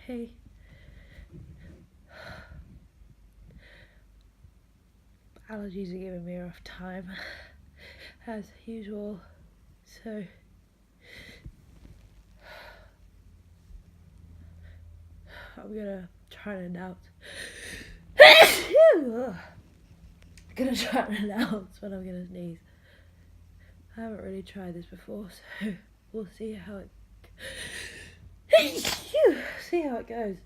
Hey. Allergies are giving me a rough time, as usual, so I'm gonna try and announce. I'm gonna try and announce when I'm gonna sneeze. I haven't really tried this before, so we'll see how it goes.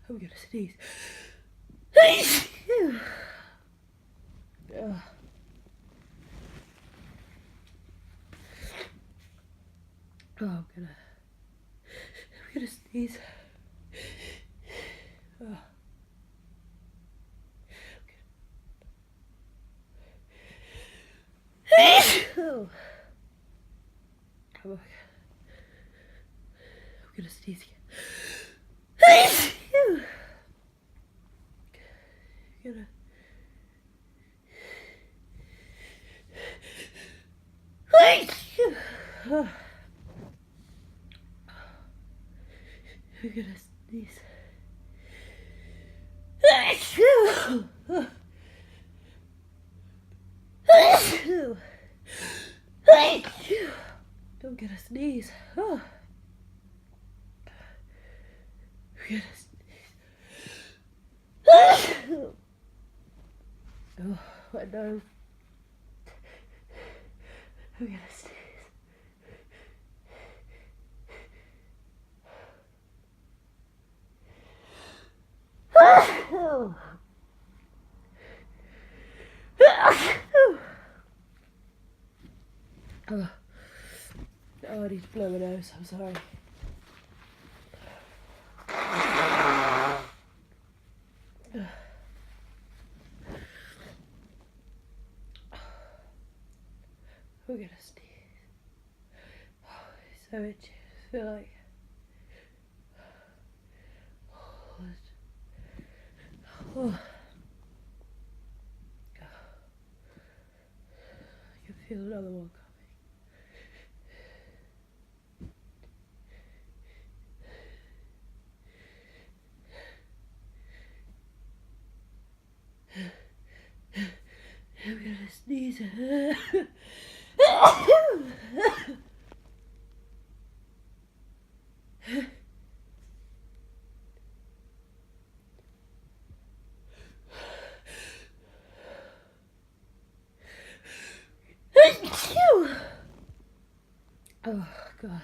I'm gonna sneeze. I'm gonna sneeze. I'm gonna sneeze again. I'm gonna sneeze. Don't get a sneeze. I'm gonna sneeze. Oh, my nose. I'm gonna sneeze. Oh, I need to blow my nose. I'm sorry. We're gonna sneeze. It's so itchy. I feel like I can feel another one coming. I'm gonna sneeze. Oh, God.